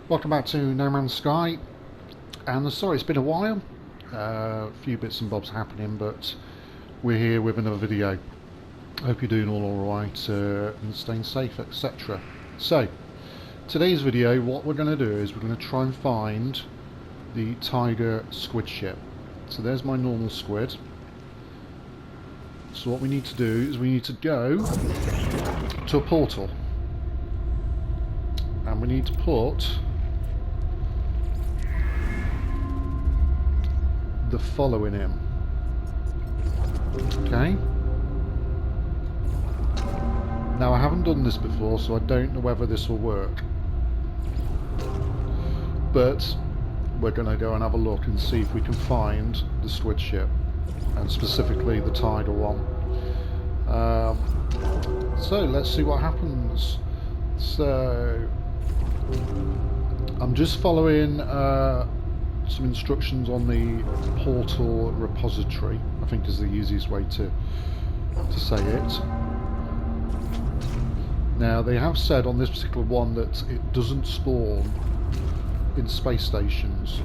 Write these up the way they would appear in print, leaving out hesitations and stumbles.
Welcome back to No Man's Sky, and sorry it's been a while, a few bits and bobs happening, but we're here with another video. Hope you're doing all alright and staying safe, etc. So, today's video, what we're going to do is we're going to try and find the Tiger squid ship. So there's my normal squid. So what we need to do is we need to go to a portal, and we need to put the following in. Okay. Now I haven't done this before, so I don't know whether this will work. But we're going to go and have a look and see if we can find the squid ship, and specifically the Tiger one. So let's see what happens. So I'm just following some instructions on the portal repository, I think is the easiest way to say it. Now they have said on this particular one that it doesn't spawn in space stations,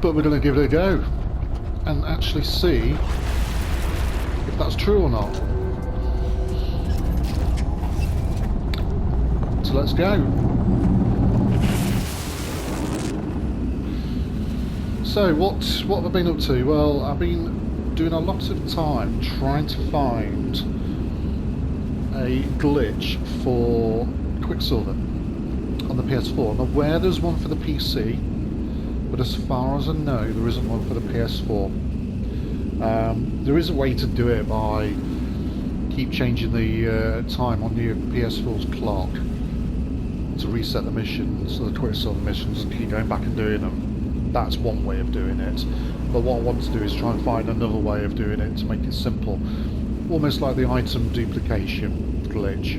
but we're going to give it a go and actually see if that's true or not. So let's go. So what have I been up to? Well, I've been doing a lot of time trying to find a glitch for Quicksilver on the PS4. I'm aware there's one for the PC, but as far as I know, there isn't one for the PS4. There is a way to do it by keep changing the time on your PS4's clock to reset the missions, the Quicksilver missions, and keep going back and doing them. That's one way of doing it, but what I want to do is try and find another way of doing it to make it simple, almost like the item duplication glitch.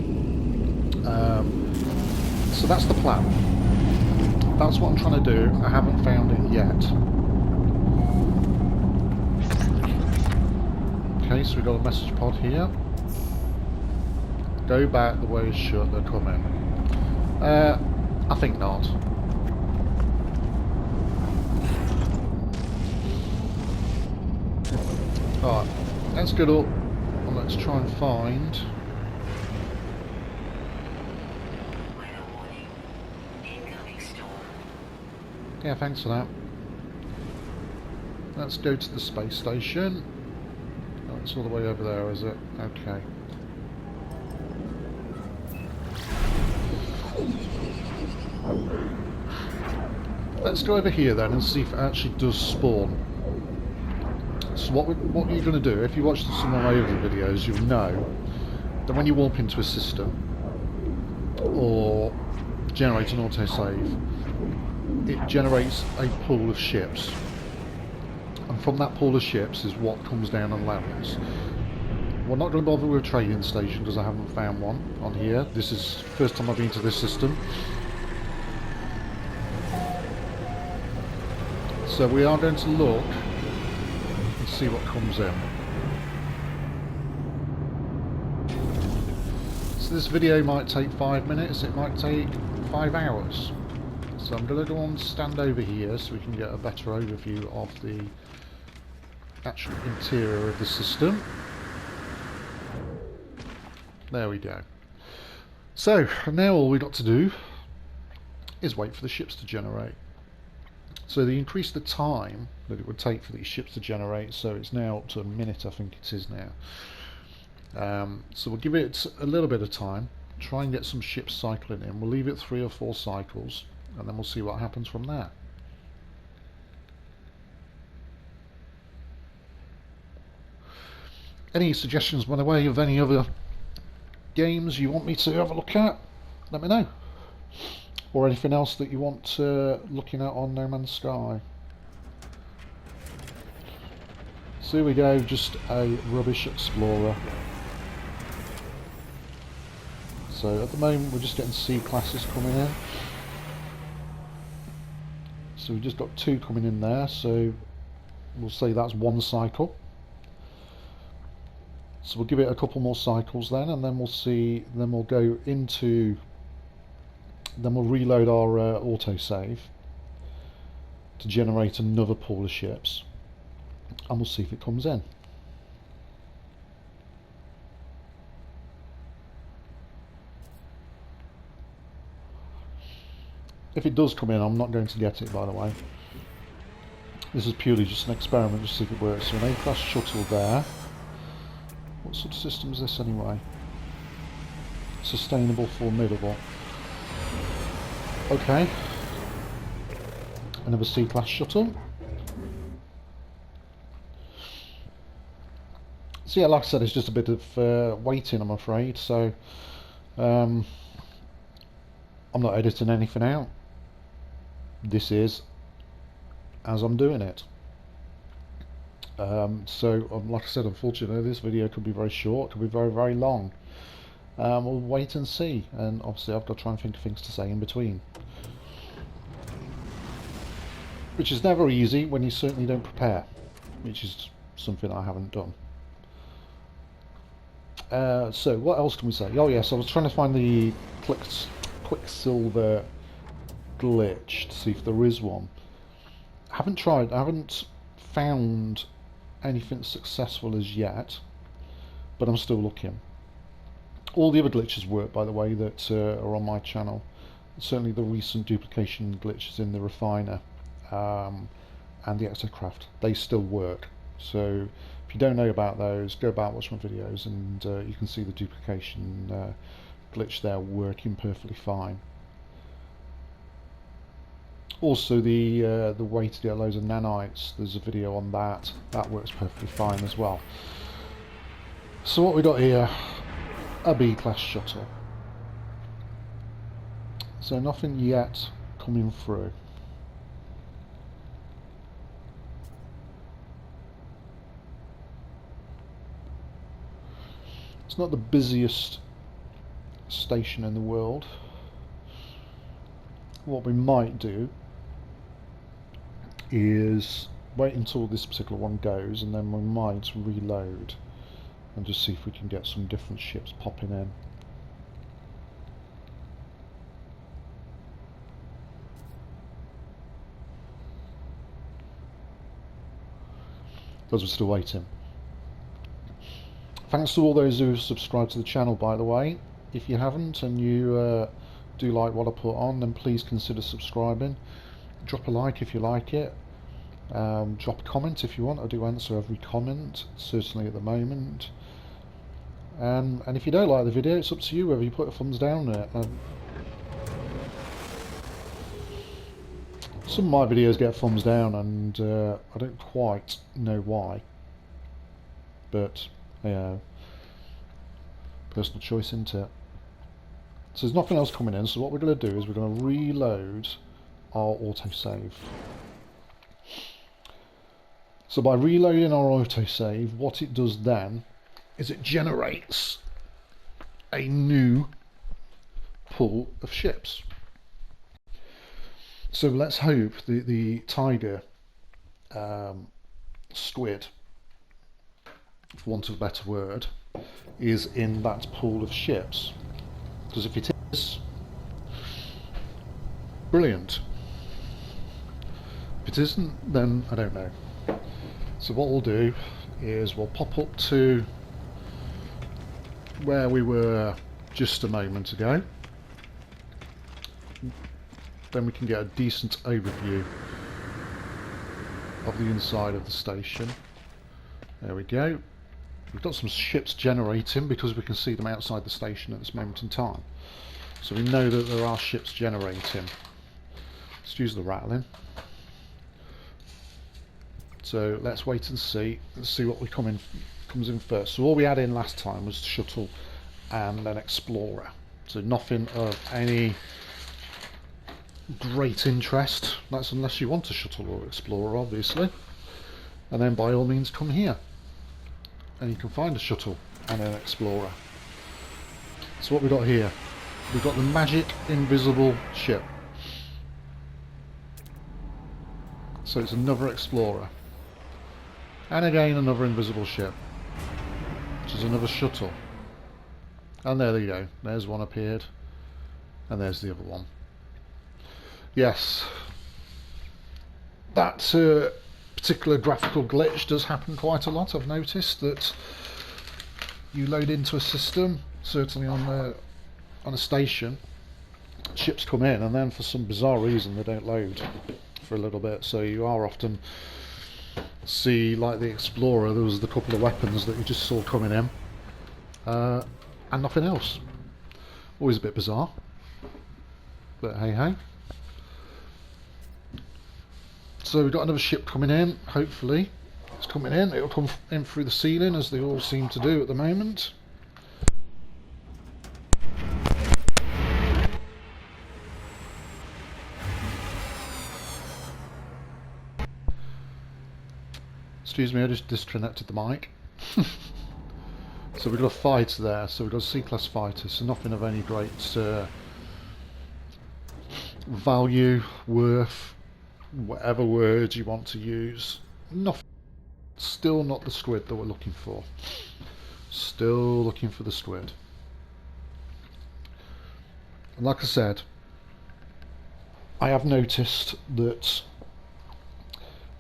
So that's the plan. That's what I'm trying to do. I haven't found it yet. Okay, so we've got a message pod here. Go back, the way is shut, they're coming. I think not. Alright, let's get up and let's try and find. Yeah, thanks for that. Let's go to the space station. Oh, it's all the way over there, is it? Okay. Let's go over here then and see if it actually does spawn. So what you're going to do, if you watch some of my other videos, you'll know that when you warp into a system or generate an autosave, it generates a pool of ships, and from that pool of ships is what comes down and lands. We're not going to bother with a trading station because I haven't found one on here. This is the first time I've been to this system. So we are going to look and see what comes in. So this video might take 5 minutes, it might take 5 hours. So I'm going to go and stand over here so we can get a better overview of the actual interior of the system. There we go. So now all we've got to do is wait for the ships to generate. So they increased the time that it would take for these ships to generate, so it's now up to a minute, I think it is now. So we'll give it a little bit of time, try and get some ships cycling in. We'll leave it 3 or 4 cycles, and then we'll see what happens from there. Any suggestions, by the way, of any other games you want me to have a look at? Let me know. Or anything else that you want looking at on No Man's Sky. So here we go, just a rubbish explorer. So at the moment we're just getting C classes coming in. So we've just got 2 coming in there, so we'll say that's 1 cycle. So we'll give it a couple more cycles then, and then we'll see, then we'll go into Then we'll reload our autosave to generate another pool of ships, and we'll see if it comes in. If it does come in, I'm not going to get it, by the way. This is purely just an experiment to see if it works. So an A-class shuttle there. What sort of system is this anyway? Sustainable, formidable. Okay. Another C-class shuttle. So yeah, like I said, it's just a bit of waiting, I'm afraid. So I'm not editing anything out. This is as I'm doing it. Like I said, unfortunately, this video could be very short, could be very, very long. We'll wait and see, and obviously I've got to try and think of things to say in between. Which is never easy when you certainly don't prepare, which is something I haven't done. So what else can we say? Oh yes, I was trying to find the Quicksilver glitch to see if there is one. I haven't found anything successful as yet, but I'm still looking. All the other glitches work, by the way, that are on my channel. Certainly the recent duplication glitches in the refiner and the exocraft, they still work. So if you don't know about those, go back, watch my videos, and you can see the duplication glitch there working perfectly fine. Also the way to get loads of nanites, there's a video on that. That works perfectly fine as well. So what we got here, a B-class shuttle. So nothing yet coming through. It's not the busiest station in the world. What we might do is wait until this particular one goes, and then we might reload and just see if we can get some different ships popping in. Because we're still waiting. Thanks to all those who have subscribed to the channel, by the way. If you haven't and you do like what I put on, then please consider subscribing. Drop a like if you like it. Drop a comment if you want. I do answer every comment, certainly at the moment. And if you don't like the video, it's up to you whether you put a thumbs down on it. Some of my videos get thumbs down, and I don't quite know why. But personal choice, isn't it? So there's nothing else coming in, so what we're going to do is we're going to reload our autosave. So by reloading our autosave, what it does then is it generates a new pool of ships. So let's hope the tiger squid, for want of a better word, is in that pool of ships. Because if it is, brilliant. If it isn't, then I don't know. So what we'll do is we'll pop up to where we were just a moment ago. Then we can get a decent overview of the inside of the station. There we go. We've got some ships generating because we can see them outside the station at this moment in time. So we know that there are ships generating. Let's use the rattling. So let's wait and see. Let's see what comes in first. So all we had in last time was shuttle and an explorer. So nothing of any great interest. That's unless you want a shuttle or explorer, obviously. And then by all means come here and you can find a shuttle and an explorer. So what we've got here, we've got the magic invisible ship. So it's another explorer, and again another invisible ship, which is another shuttle. And there you go, there's one appeared, and there's the other one. Yes, that particular graphical glitch does happen quite a lot. I've noticed that you load into a system, certainly on a station, ships come in and then for some bizarre reason they don't load for a little bit, so you are often see, like the Explorer, there was the couple of weapons that you just saw coming in and nothing else. Always a bit bizarre, but hey hey. So we've got another ship coming in, hopefully. It's coming in, it'll come in through the ceiling as they all seem to do at the moment. Excuse me, I just disconnected the mic. So we've got a fighter there, so we've got a C-class fighter, so nothing of any great value, worth, whatever words you want to use. Nothing. Still not the squid that we're looking for. Still looking for the squid. And like I said, I have noticed that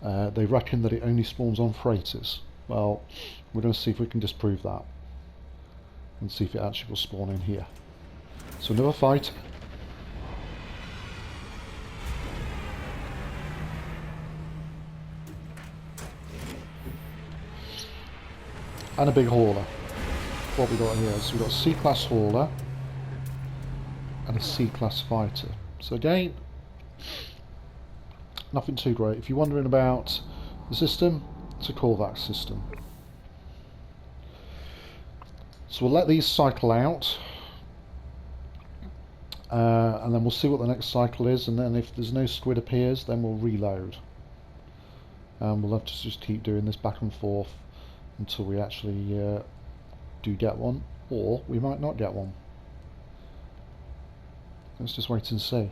they reckon that it only spawns on freighters. Well, we're going to see if we can disprove that and see if it actually will spawn in here. So another fight. And a big hauler. What we got here is we've got a C-class hauler and a C-class fighter. So again, nothing too great. If you're wondering about the system, it's a Korvax system. So we'll let these cycle out and then we'll see what the next cycle is, and then if there's no squid appears, then we'll reload. And we'll have to just keep doing this back and forth until we actually do get one, or we might not get one. Let's just wait and see.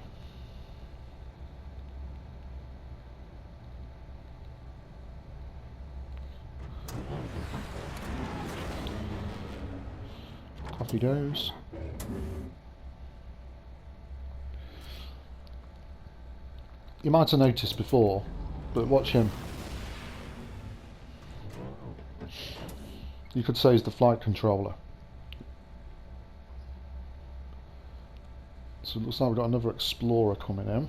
Off he goes. You might have noticed before, but watch him. You could say he's the flight controller. So it looks like we've got another Explorer coming in.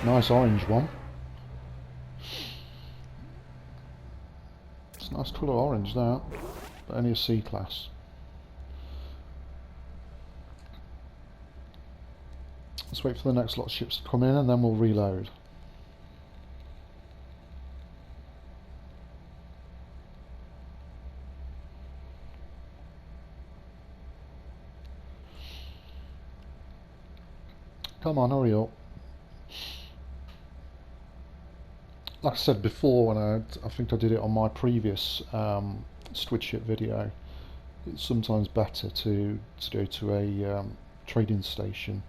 Nice orange one. It's a nice colour orange that, but only a C-class. Let's wait for the next lot of ships to come in and then we'll reload. Come on, hurry up. Like I said before, when I think I did it on my previous squid ship video, it's sometimes better to go to a trading station,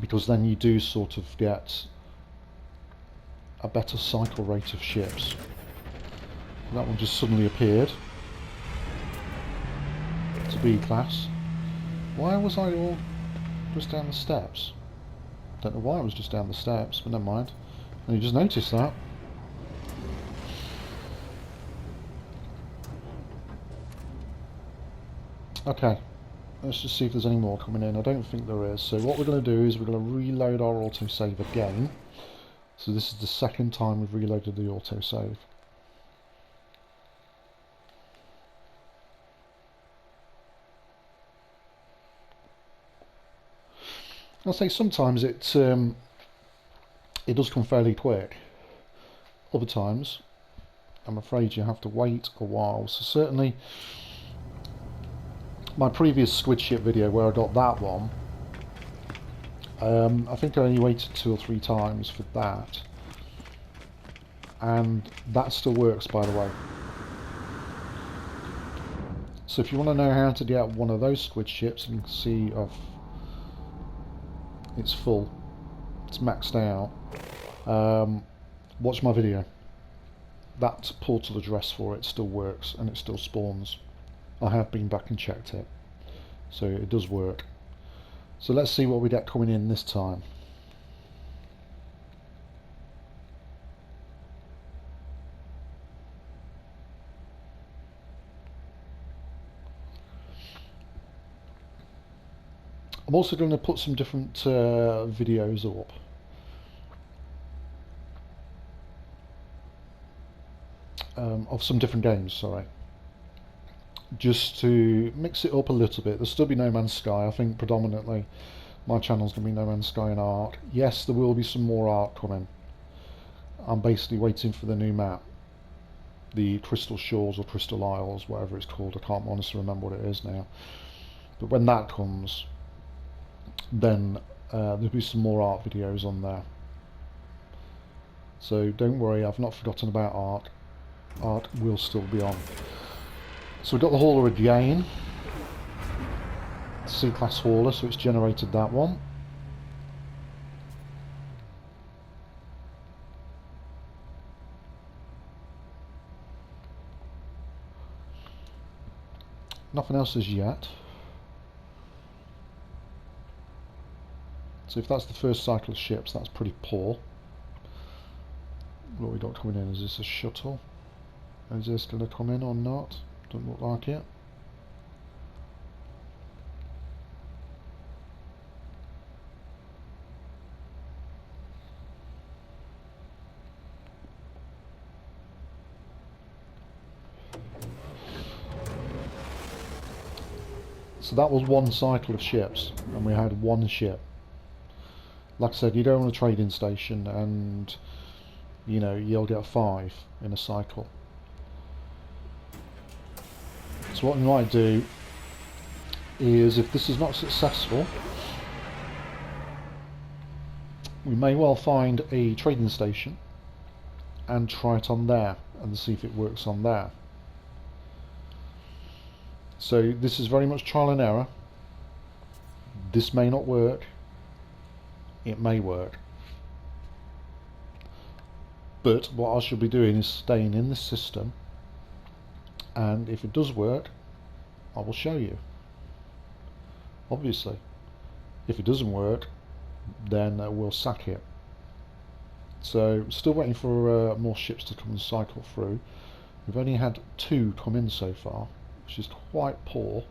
because then you do sort of get a better cycle rate of ships. That one just suddenly appeared. It's a B class. Why was I all just down the steps? Don't know why it was just down the steps, but never mind. And you just noticed that. Okay, let's just see if there's any more coming in. I don't think there is. So what we're going to do is we're going to reload our autosave again. So this is the second time we've reloaded the autosave. I'll say sometimes it does come fairly quick. Other times, I'm afraid you have to wait a while. So certainly, my previous squid ship video where I got that one, I think I only waited 2 or 3 times for that, and that still works, by the way. So if you want to know how to get one of those squid ships, you can see it's full, it's maxed out. watch my video. That portal address for it still works and it still spawns. I have been back and checked it, so it does work. So let's see what we get coming in this time. I'm also going to put some different videos up. Of some different games, sorry. Just to mix it up a little bit. There'll still be No Man's Sky. I think predominantly my channel's going to be No Man's Sky and Ark. Yes, there will be some more Ark coming. I'm basically waiting for the new map. The Crystal Shores or Crystal Isles, whatever it's called. I can't honestly remember what it is now. But when that comes, then there'll be some more Ark videos on there. So don't worry, I've not forgotten about Ark. Ark will still be on. So we've got the hauler again. C-class hauler, so it's generated that one. Nothing else as yet. So if that's the first cycle of ships, that's pretty poor. What we got coming in? Is this a shuttle? Is this going to come in or not? Doesn't look like it. So that was one cycle of ships, and we had one ship. Like I said, you go on a trading station and you know you'll get 5 in a cycle. So what we might do is, if this is not successful, we may well find a trading station and try it on there and see if it works on there. So this is very much trial and error. This may not work. It may work. But what I should be doing is staying in this system, and if it does work, I will show you. Obviously. If it doesn't work, then we'll sack it. So still waiting for more ships to come and cycle through. We've only had 2 come in so far, which is quite poor.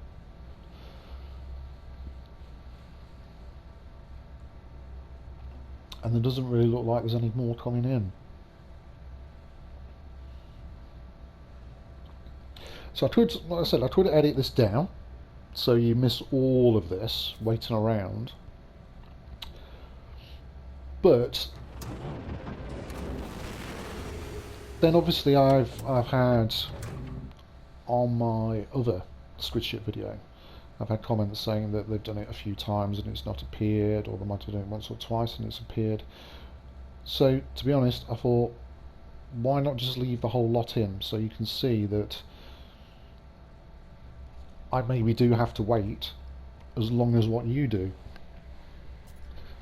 And there doesn't really look like there's any more coming in. So I could, like I said, I could edit this down so you miss all of this waiting around. But then obviously I've had on my other squid ship video, I've had comments saying that they've done it a few times and it's not appeared, or they might have done it once or twice and it's appeared. So to be honest, I thought, why not just leave the whole lot in so you can see that I maybe do have to wait as long as what you do.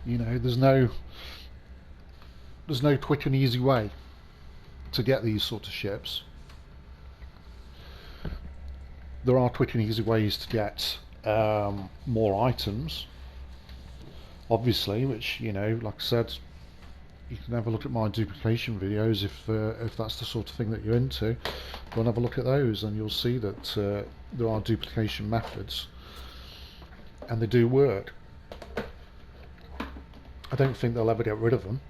You know, there's no quick and easy way to get these sort of ships. There are quick and easy ways to get more items, obviously, which, you know, like I said, you can have a look at my duplication videos if that's the sort of thing that you're into. Go and have a look at those and you'll see that there are duplication methods and they do work. I don't think they'll ever get rid of them,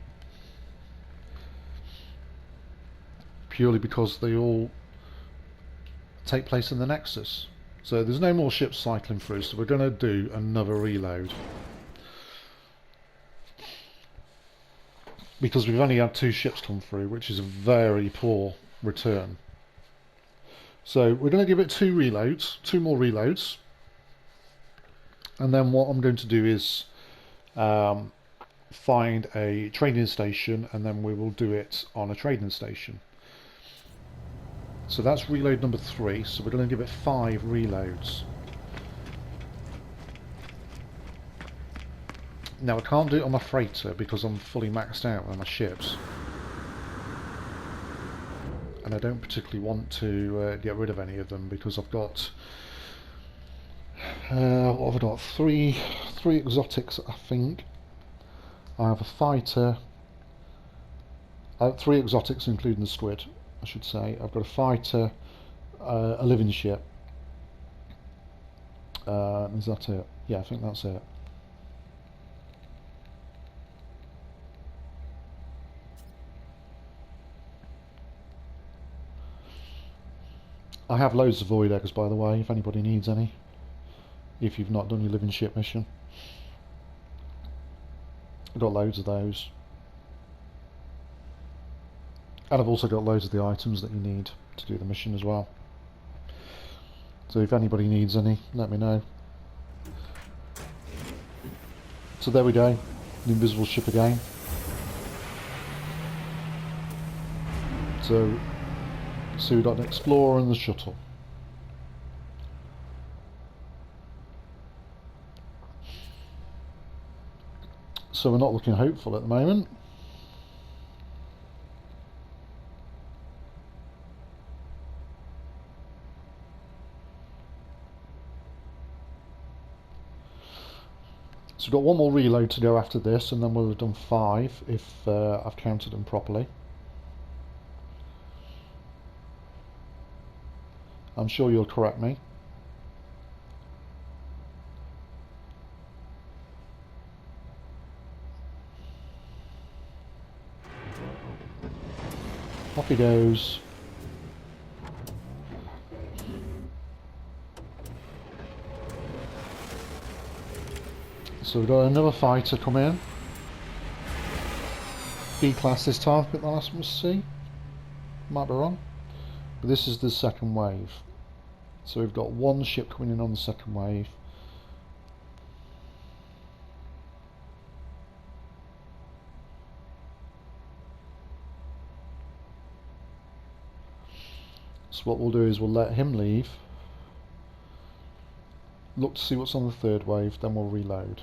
purely because they all take place in the Nexus. So there's no more ships cycling through, so we're going to do another reload. Because we've only had 2 ships come through, which is a very poor return. So we're going to give it 2 reloads, 2 more reloads. And then what I'm going to do is find a trading station, and then we will do it on a trading station. So that's reload number 3, so we're going to give it 5 reloads. Now I can't do it on my freighter because I'm fully maxed out with my ships. And I don't particularly want to get rid of any of them because I've got what have I got? Three exotics, I think. I have a fighter, 3 exotics including the squid, I should say. I've got a fighter, a living ship. Is that it? Yeah, I think that's it. I have loads of void eggs, by the way, if anybody needs any. If you've not done your living ship mission. I've got loads of those. And I've also got loads of the items that you need to do the mission as well. So if anybody needs any, let me know. So there we go, the invisible ship again. So we've got an explorer and the shuttle. So we're not looking hopeful at the moment. So we've got one more reload to go after this, and then we'll have done 5 if I've counted them properly. I'm sure you'll correct me. Off he goes. So we've got another fighter come in. B class this time, I think the last one was C. Might be wrong. But this is the second wave. So we've got one ship coming in on the second wave. So what we'll do is we'll let him leave. Look to see what's on the third wave, then we'll reload.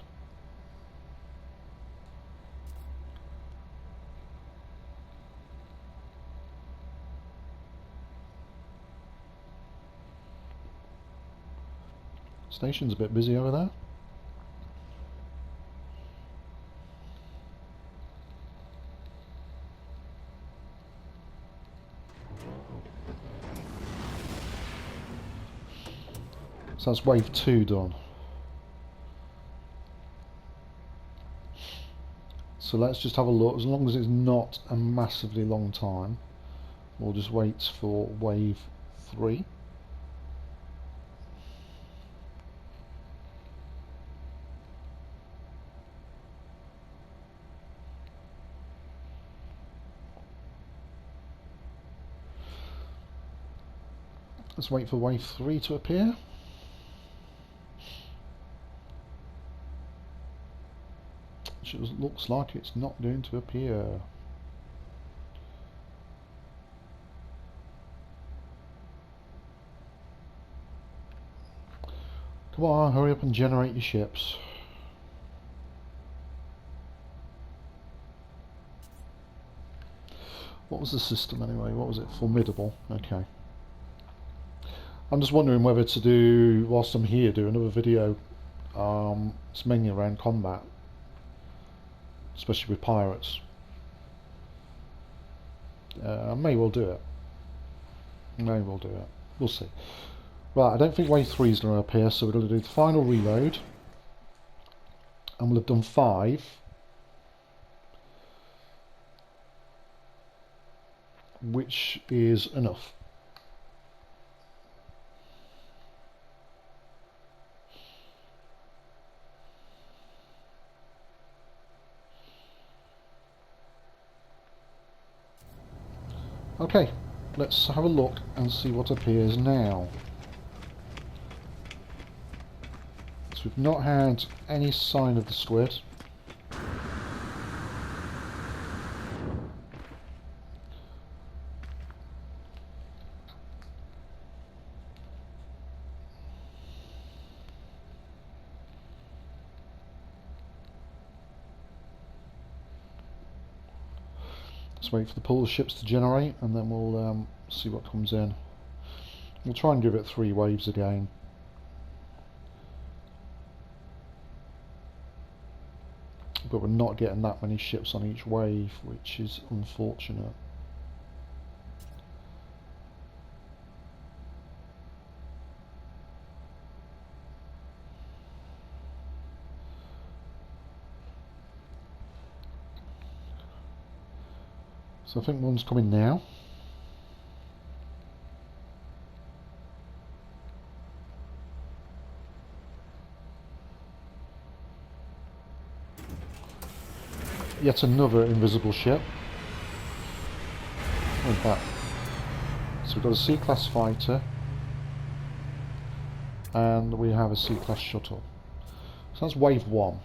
Station's a bit busy over there. So that's wave 2 done. So let's just have a look. As long as it's not a massively long time, we'll just wait for wave 3. Let's wait for wave 3 to appear. Which it looks like it's not going to appear. Come on, hurry up and generate your ships. What was the system anyway? What was it? Formidable. Okay. I'm just wondering whether to do, whilst I'm here, do another video. It's mainly around combat, especially with pirates. I may well do it. May well do it. We'll see. Right, I don't think wave 3 is going to appear, so we're going to do the final reload. And we'll have done 5. Which is enough. Okay, let's have a look and see what appears now. So we've not had any sign of the squid. Let's wait for the pool of ships to generate, and then we'll see what comes in. We'll try and give it 3 waves again. But we're not getting that many ships on each wave, which is unfortunate. So I think one's coming now. Yet another invisible ship. Look at that. So we've got a C-class fighter, and we have a C-class shuttle. So that's wave 1.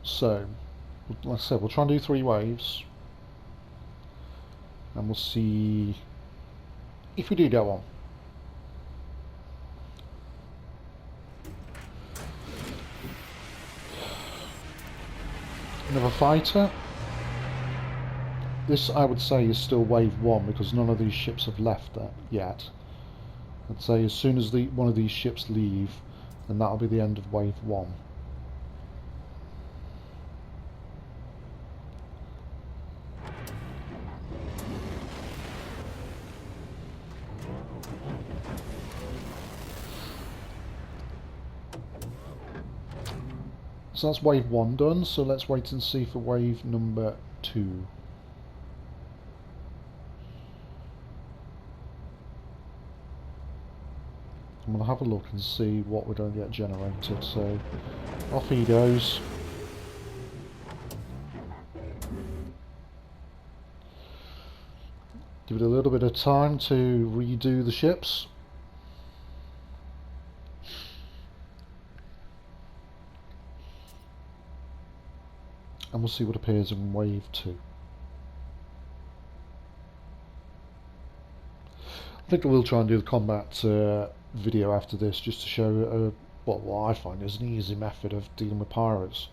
So, like I said, we'll try and do 3 waves, and we'll see if we do get one. Another fighter. This, I would say, is still wave 1 because none of these ships have left yet. I'd say as soon as one of these ships leave, then that'll be the end of wave 1. So that's wave 1 done, so let's wait and see for wave number 2. I'm going to have a look and see what we're going to get generated, so off he goes. Give it a little bit of time to redo the ships. And we'll see what appears in wave 2. I think I will try and do the combat video after this, just to show what I find is an easy method of dealing with pirates.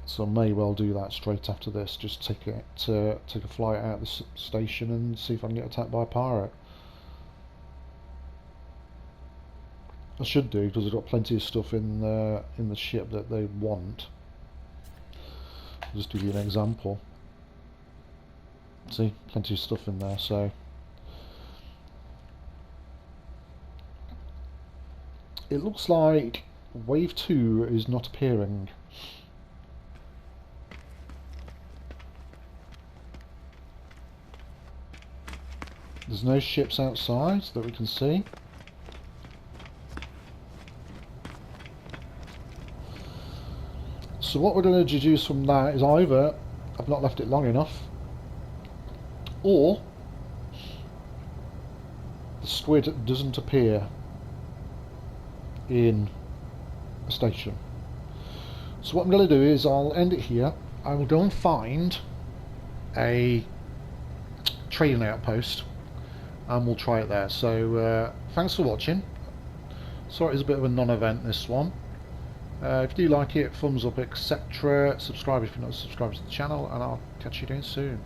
So I may well do that straight after this, just take a flight out of the station and see if I can get attacked by a pirate. I should do, because I've got plenty of stuff in the ship that they want. I'll just give you an example. See, plenty of stuff in there, so it looks like wave 2 is not appearing. There's no ships outside that we can see. So what we're going to deduce from that is either I've not left it long enough, or the squid doesn't appear in a station. So what I'm going to do is I'll end it here. I will go and find a trading outpost and we'll try it there. So thanks for watching. Sorry it's a bit of a non-event, this one. If you do like it, thumbs up, etc. Subscribe if you're not subscribed to the channel, and I'll catch you again soon.